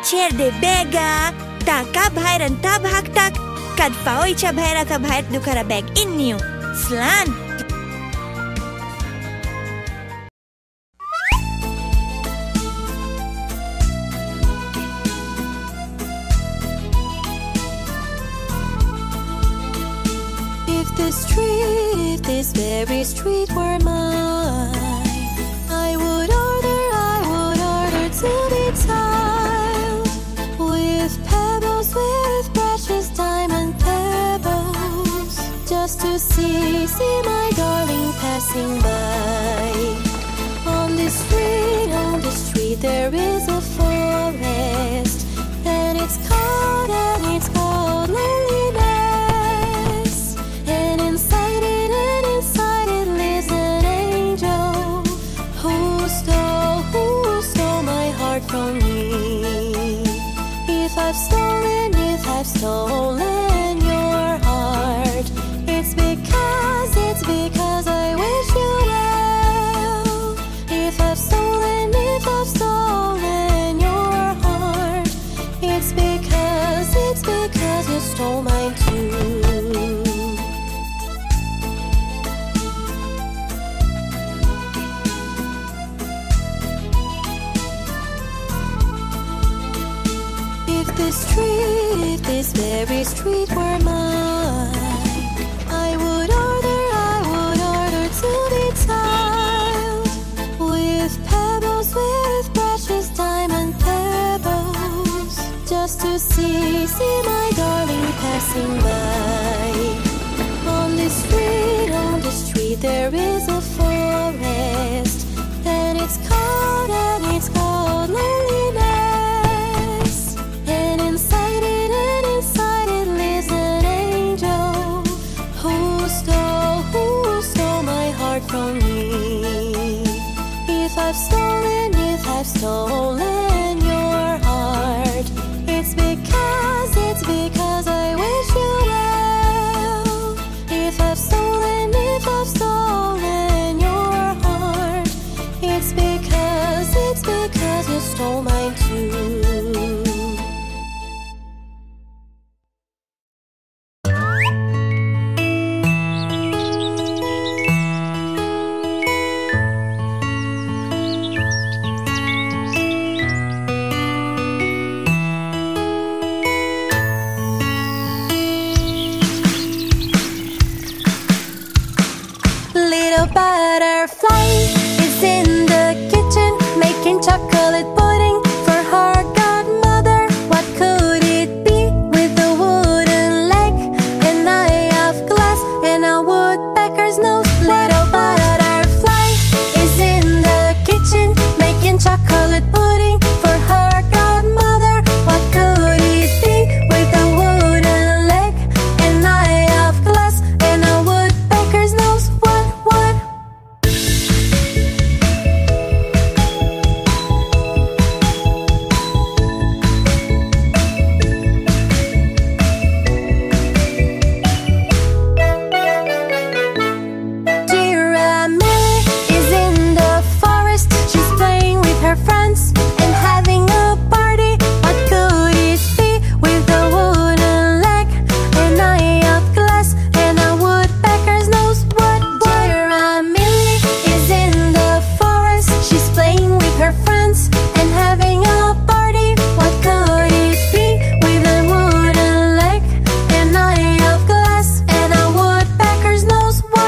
chair de bega, ta kabhair an tabhaktak, kad faoicha bhaira kabhair dukara beg inniu. Slan. If this very street were mine, I would order to be tiled with pebbles, with precious diamond pebbles, just to see my darling passing by. On this street there is a forest, and it's called loneliness. And inside it lives an angel who stole my heart from me. If I've stolen your heart, it's because I wish you well. If I've stolen your heart, it's because you stole mine too. If this very street were mine, I would order to be tiled with pebbles, with precious diamond pebbles, just to see my darling passing by. On this street there is a forest, and it's called loneliness. And inside it lives an angel who stole my heart from me. If I've stolen your heart, it's because I wish you well. If I've stolen your heart, it's because you stole mine too. Little butterfly is in the kitchen making chocolate pudding for her godmother. What could it be with a wooden leg, an eye of glass, and a woodpecker's nose? Little butterfly is in the kitchen making chocolate pudding for her godmother. What could it be with a wooden leg, an eye of glass, and a woodpecker's nose? What? Giramille is in the forest. She's playing with her friends and having a party. What could it be with a wooden leg, an eye of glass, and a woodpecker's nose? What? Giramille is in the forest. She's playing with her friends and having a party. What could it be with a wooden leg, an eye of glass, and a woodpecker's nose? What?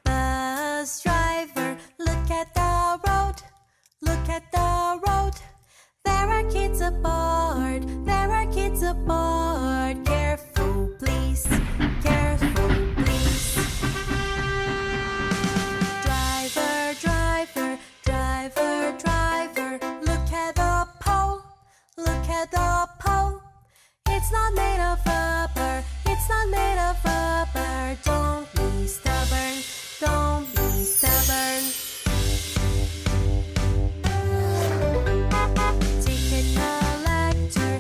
Bus driver, look at the road, look at the road. There are kids aboard, careful please, careful please. Driver, driver, driver, driver, look at the pole, look at the pole. It's not made of rubber, it's not made of rubber. Don't be stubborn, don't be stubborn. Ticket collector,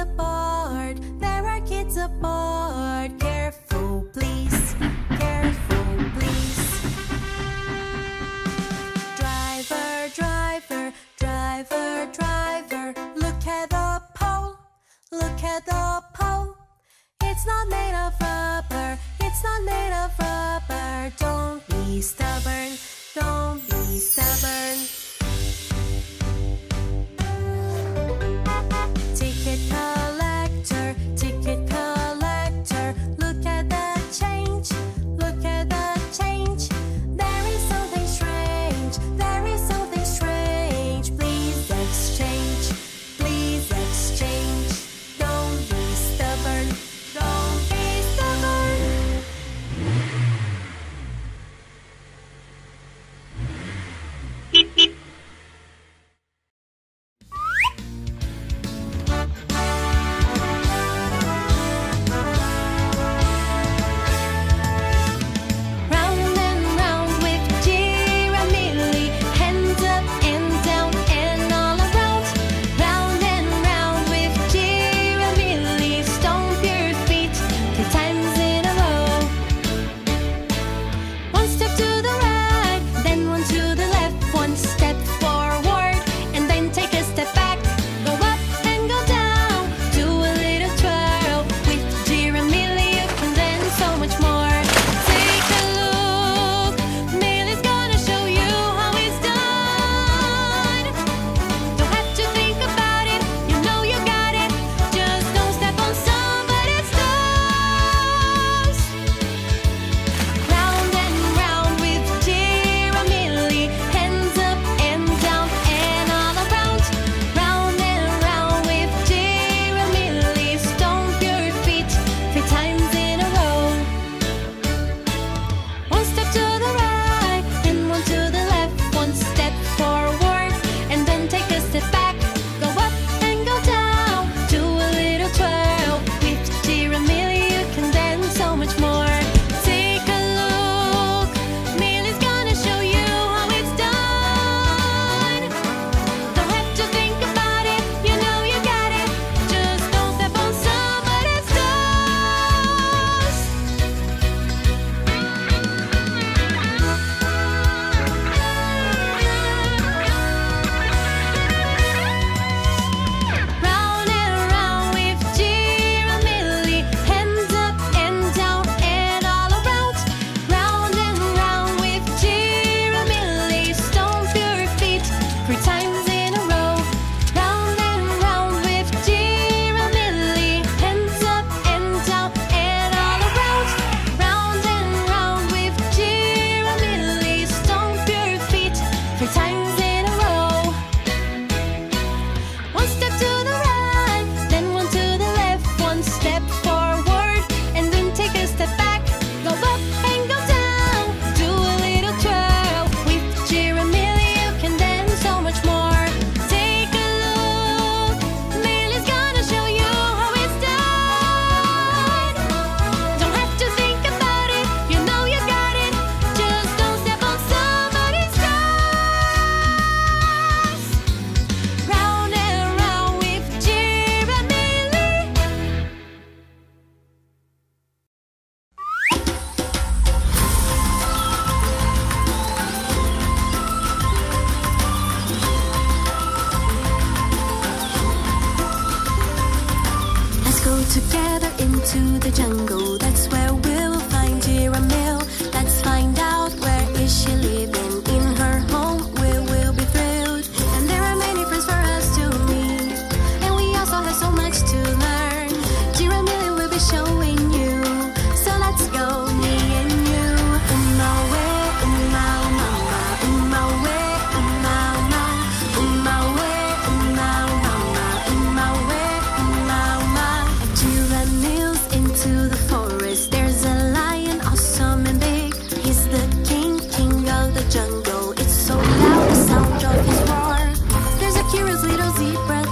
aboard. There are kids aboard. Careful, please. Careful, please. Driver, driver, driver, driver. Look at the pole. Look at the pole. It's not made of rubber. It's not made of rubber. Don't be stubborn. Don't be stubborn. Ticket collector, ticket collector. Look at the change. Look at the change. There is something strange. There is something strange. Please exchange. Please exchange. Don't be stubborn. Don't be stubborn. Round and round with Giramille, hands up and down and all around. Round and round with Giramille, stomp your feet 3 times in a row. 1 step to the right, then 1 to the left, 1 step forward, and then take a step back. Go up and go down, do a little twirl. With Giramille you can dance so much more. Take a look, Millie's gonna show you how it's done. Don't have to think about it, you know you got it. Just don't step on somebody's toes. Round and round with Giramille, hands up and down and all around. Round and round with Giramille, stomp your feet 3 times in a row. 1 step to the right, and 1 to the left, 1 step forward, and then take a step back. Go up and go down, do a little twirl. With Giramille you can dance so much more. Take a look, Millie's gonna show you how it's done. Don't have to think about it, you know you got it. Just don't step on somebody's toes. Round and round with Giramille, hands up and down and all around. Round and round with Giramille, stomp your feet 3 times in a row. Round and round with Giramille, hands up and down and all around. Round and round with Giramille, stomp your feet 3 times in a row. 1 step to the right, then 1 to the left, 1 step forward, and then take a step back. Go up and go down, do a little twirl. With Giramille you can dance so much more. Take a look, Millie's gonna show you how it's done. Don't have to think about it, you know you got it. Just don't step on somebody's toes. Round and round with Giramille. Let's go together into the jungle. That's where we'll find Giramille. Let's find out where is she living. In her home we will be thrilled. And there are many friends for us to meet. And we also have so much to learn. Giramille will be showing you. So let's go, me and you. Umawe, umama, umawe, umama, umawe, umama, umawe, umama. Giramille's into the forest. There's a lion, awesome and big. He's the king of the jungle. It's so loud, the sound of his roar. There's a curious little zebra